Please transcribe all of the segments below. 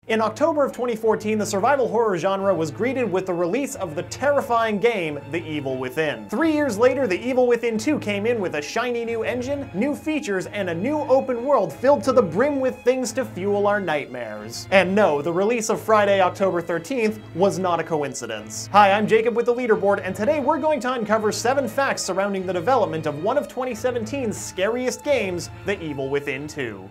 In October of 2014, the survival horror genre was greeted with the release of the terrifying game, The Evil Within. 3 years later, The Evil Within 2 came in with a shiny new engine, new features, and a new open world filled to the brim with things to fuel our nightmares. And no, the release of Friday, October 13th was not a coincidence. Hi, I'm Jacob with the Leaderboard, and today we're going to uncover 7 facts surrounding the development of one of 2017's scariest games, The Evil Within 2.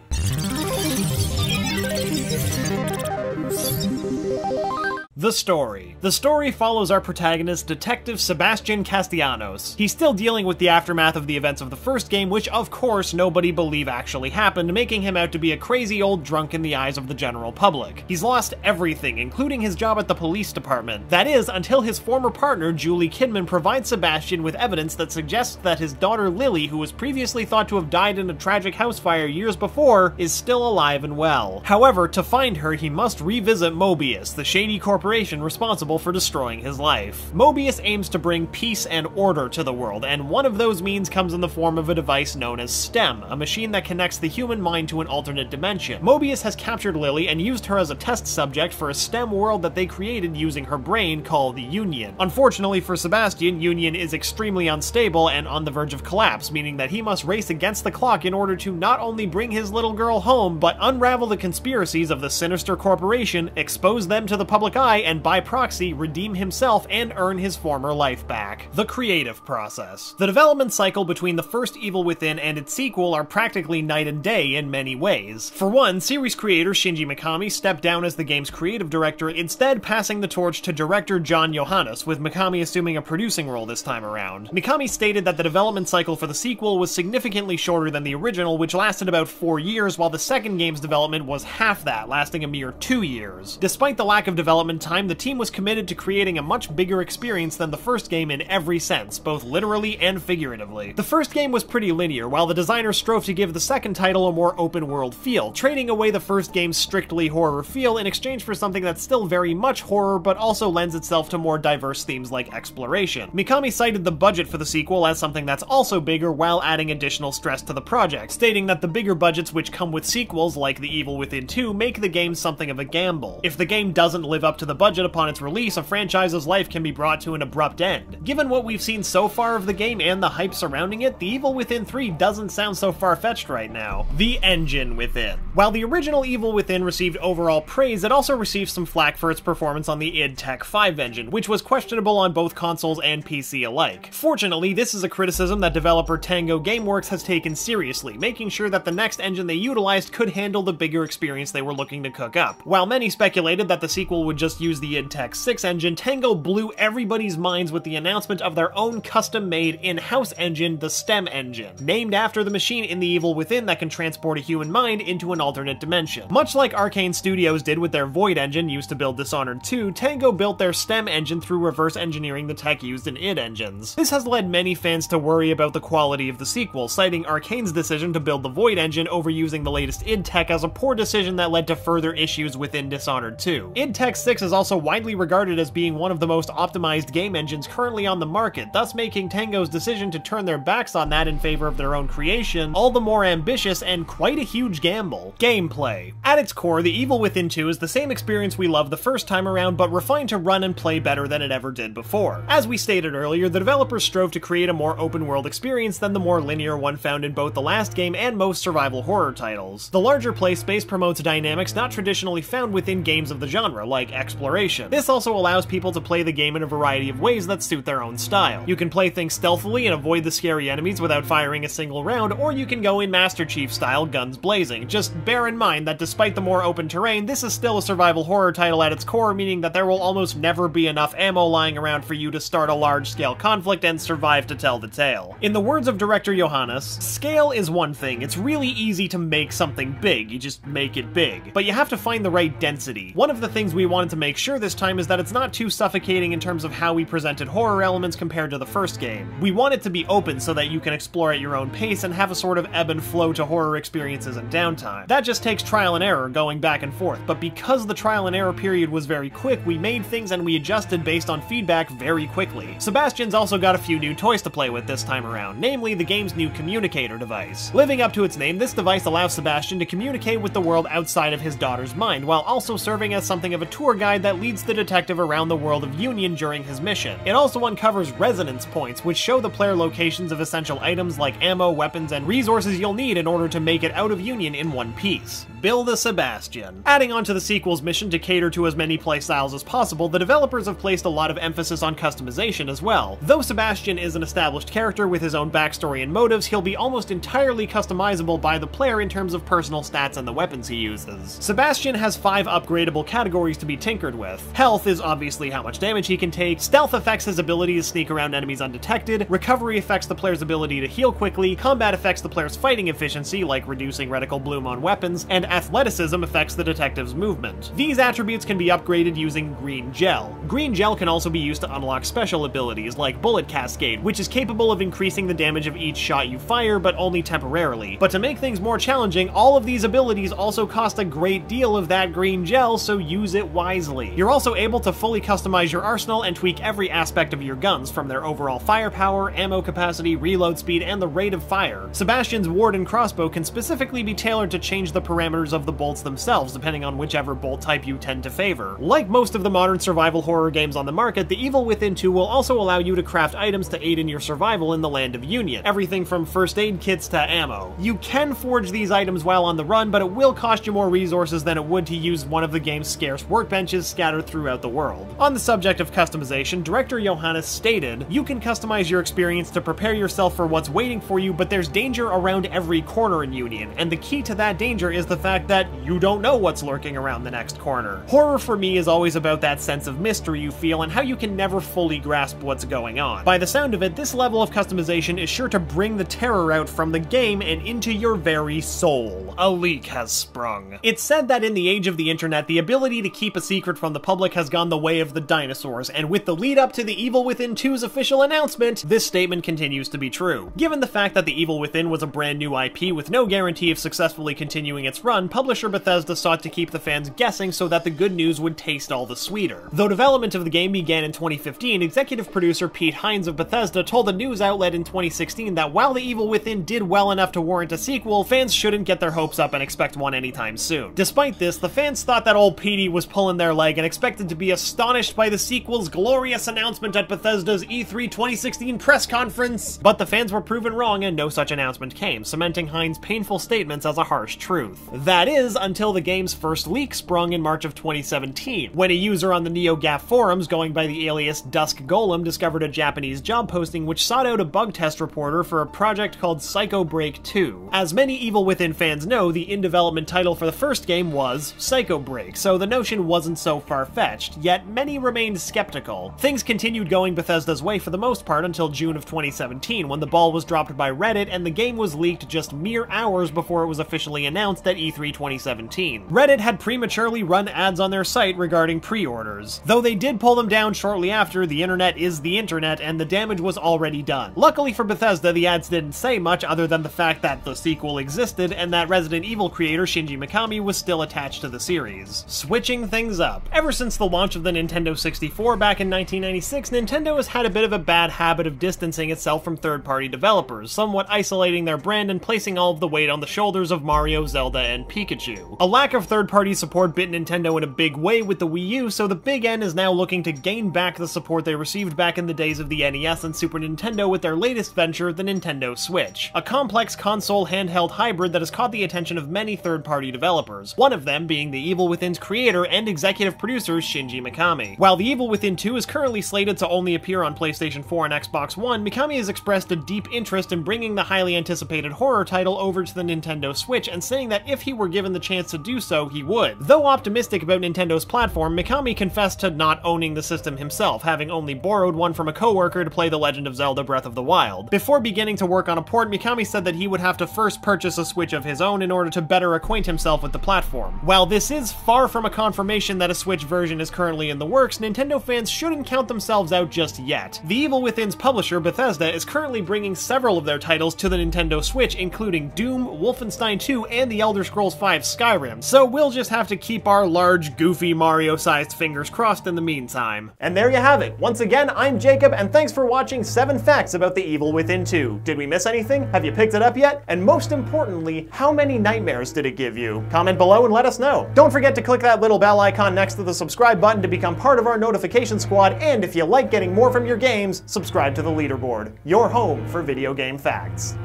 The story. The story follows our protagonist, Detective Sebastian Castellanos. He's still dealing with the aftermath of the events of the first game, which of course nobody believed actually happened, making him out to be a crazy old drunk in the eyes of the general public. He's lost everything, including his job at the police department. That is, until his former partner, Julie Kidman, provides Sebastian with evidence that suggests that his daughter Lily, who was previously thought to have died in a tragic house fire years before, is still alive and well. However, to find her, he must revisit Mobius, the shady corporation responsible for destroying his life. Mobius aims to bring peace and order to the world, and one of those means comes in the form of a device known as STEM, a machine that connects the human mind to an alternate dimension. Mobius has captured Lily and used her as a test subject for a STEM world that they created using her brain called Union. Unfortunately for Sebastian, Union is extremely unstable and on the verge of collapse, meaning that he must race against the clock in order to not only bring his little girl home, but unravel the conspiracies of the sinister corporation, expose them to the public eye, and by proxy, redeem himself and earn his former life back. The creative process. The development cycle between the first Evil Within and its sequel are practically night and day in many ways. For one, series creator Shinji Mikami stepped down as the game's creative director, instead passing the torch to director John Johannes, with Mikami assuming a producing role this time around. Mikami stated that the development cycle for the sequel was significantly shorter than the original, which lasted about 4 years, while the second game's development was half that, lasting a mere 2 years. Despite the lack of development time, the team was committed to creating a much bigger experience than the first game in every sense, both literally and figuratively. The first game was pretty linear, while the designers strove to give the second title a more open-world feel, trading away the first game's strictly horror feel in exchange for something that's still very much horror, but also lends itself to more diverse themes like exploration. Mikami cited the budget for the sequel as something that's also bigger, while adding additional stress to the project, stating that the bigger budgets which come with sequels, like The Evil Within 2, make the game something of a gamble. If the game doesn't live up to the budget upon its release, a franchise's life can be brought to an abrupt end. Given what we've seen so far of the game and the hype surrounding it, The Evil Within 3 doesn't sound so far-fetched right now. The engine within. While the original Evil Within received overall praise, it also received some flack for its performance on the id Tech 5 engine, which was questionable on both consoles and PC alike. Fortunately, this is a criticism that developer Tango Gameworks has taken seriously, making sure that the next engine they utilized could handle the bigger experience they were looking to cook up. While many speculated that the sequel would just use the id Tech 6 engine, Tango blew everybody's minds with the announcement of their own custom-made in-house engine, the STEM engine, named after the machine in The Evil Within that can transport a human mind into an alternate dimension. Much like Arcane Studios did with their Void engine used to build Dishonored 2, Tango built their STEM engine through reverse engineering the tech used in id engines. This has led many fans to worry about the quality of the sequel, citing Arcane's decision to build the Void engine over using the latest id Tech as a poor decision that led to further issues within Dishonored 2. id Tech 6 is also widely regarded as being one of the most optimized game engines currently on the market, thus making Tango's decision to turn their backs on that in favor of their own creation all the more ambitious and quite a huge gamble. Gameplay. At its core, The Evil Within 2 is the same experience we loved the first time around, but refined to run and play better than it ever did before. As we stated earlier, the developers strove to create a more open-world experience than the more linear one found in both the last game and most survival horror titles. The larger play space promotes dynamics not traditionally found within games of the genre, like exploration. This also allows people to play the game in a variety of ways that suit their own style. You can play things stealthily and avoid the scary enemies without firing a single round, or you can go in Master Chief style, guns blazing. Just bear in mind that despite the more open terrain, this is still a survival horror title at its core, meaning that there will almost never be enough ammo lying around for you to start a large-scale conflict and survive to tell the tale. In the words of director Johannes, scale is one thing. It's really easy to make something big, you just make it big. But you have to find the right density. One of the things we wanted to make make sure this time is that it's not too suffocating in terms of how we presented horror elements compared to the first game. We want it to be open so that you can explore at your own pace and have a sort of ebb and flow to horror experiences and downtime. That just takes trial and error going back and forth, but because the trial and error period was very quick, we made things and we adjusted based on feedback very quickly. Sebastian's also got a few new toys to play with this time around, namely the game's new communicator device. Living up to its name, this device allows Sebastian to communicate with the world outside of his daughter's mind, while also serving as something of a tour guide that leads the detective around the world of Union during his mission. It also uncovers resonance points, which show the player locations of essential items like ammo, weapons, and resources you'll need in order to make it out of Union in one piece. Build a Sebastian. Adding on to the sequel's mission to cater to as many playstyles as possible, the developers have placed a lot of emphasis on customization as well. Though Sebastian is an established character with his own backstory and motives, he'll be almost entirely customizable by the player in terms of personal stats and the weapons he uses. Sebastian has 5 upgradable categories to be tinkered with. Health is obviously how much damage he can take, stealth affects his ability to sneak around enemies undetected, recovery affects the player's ability to heal quickly, combat affects the player's fighting efficiency, like reducing reticle bloom on weapons, and athleticism affects the detective's movement. These attributes can be upgraded using green gel. Green gel can also be used to unlock special abilities, like Bullet Cascade, which is capable of increasing the damage of each shot you fire, but only temporarily. But to make things more challenging, all of these abilities also cost a great deal of that green gel, so use it wisely. You're also able to fully customize your arsenal and tweak every aspect of your guns, from their overall firepower, ammo capacity, reload speed, and the rate of fire. Sebastian's ward and crossbow can specifically be tailored to change the parameters of the bolts themselves, depending on whichever bolt type you tend to favor. Like most of the modern survival horror games on the market, The Evil Within 2 will also allow you to craft items to aid in your survival in the Land of Union, everything from first aid kits to ammo. You can forge these items while on the run, but it will cost you more resources than it would to use one of the game's scarce workbenches scattered throughout the world. On the subject of customization, director Johannes stated, "You can customize your experience to prepare yourself for what's waiting for you, but there's danger around every corner in Union, and the key to that danger is the fact that you don't know what's lurking around the next corner." Horror for me is always about that sense of mystery you feel and how you can never fully grasp what's going on. By the sound of it, this level of customization is sure to bring the terror out from the game and into your very soul. A leak has sprung. It's said that in the age of the internet, the ability to keep a secret from the public has gone the way of the dinosaurs, and with the lead up to The Evil Within 2's official announcement, this statement continues to be true. Given the fact that The Evil Within was a brand new IP with no guarantee of successfully continuing its run, publisher Bethesda sought to keep the fans guessing so that the good news would taste all the sweeter. Though development of the game began in 2015, executive producer Pete Hines of Bethesda told a news outlet in 2016 that while The Evil Within did well enough to warrant a sequel, fans shouldn't get their hopes up and expect one anytime soon. Despite this, the fans thought that old Petey was pulling their leg and expected to be astonished by the sequel's glorious announcement at Bethesda's E3 2016 press conference. But the fans were proven wrong and no such announcement came, cementing Hines' painful statements as a harsh truth. That is, until the game's first leak sprung in March of 2017, when a user on the NeoGAF forums going by the alias Dusk Golem discovered a Japanese job posting which sought out a bug test reporter for a project called Psycho Break 2. As many Evil Within fans know, the in-development title for the first game was Psycho Break, so the notion wasn't so far-fetched, yet many remained skeptical. Things continued going Bethesda's way for the most part until June of 2017, when the ball was dropped by Reddit and the game was leaked just mere hours before it was officially announced at E3 2017. Reddit had prematurely run ads on their site regarding pre-orders. Though they did pull them down shortly after, the internet is the internet and the damage was already done. Luckily for Bethesda, the ads didn't say much other than the fact that the sequel existed and that Resident Evil creator Shinji Mikami was still attached to the series. Switching things up. Ever since the launch of the Nintendo 64 back in 1996, Nintendo has had a bit of a bad habit of distancing itself from third-party developers, somewhat isolating their brand and placing all of the weight on the shoulders of Mario, Zelda, and Pikachu. A lack of third-party support bit Nintendo in a big way with the Wii U, so the Big N is now looking to gain back the support they received back in the days of the NES and Super Nintendo with their latest venture, the Nintendo Switch, a complex console handheld hybrid that has caught the attention of many third-party developers, one of them being The Evil Within's creator and executive producer Shinji Mikami. While The Evil Within 2 is currently slated to only appear on PlayStation 4 and Xbox One, Mikami has expressed a deep interest in bringing the highly anticipated horror title over to the Nintendo Switch, and saying that if he were given the chance to do so, he would. Though optimistic about Nintendo's platform, Mikami confessed to not owning the system himself, having only borrowed one from a coworker to play The Legend of Zelda Breath of the Wild. Before beginning to work on a port, Mikami said that he would have to first purchase a Switch of his own in order to better acquaint himself with the platform. While this is far from a confirmation that a Switch version is currently in the works, Nintendo fans shouldn't count themselves out just yet. The Evil Within's publisher, Bethesda, is currently bringing several of their titles to the Nintendo Switch, including Doom, Wolfenstein 2, and The Elder Scrolls V Skyrim, so we'll just have to keep our large, goofy, Mario-sized fingers crossed in the meantime. And there you have it. Once again, I'm Jacob, and thanks for watching 7 Facts About The Evil Within 2. Did we miss anything? Have you picked it up yet? And most importantly, how many nightmares did it give you? Comment below and let us know. Don't forget to click that little bell icon next to the subscribe button to become part of our notification squad, and if you like getting more from your games, subscribe to the Leaderboard, your home for video game facts.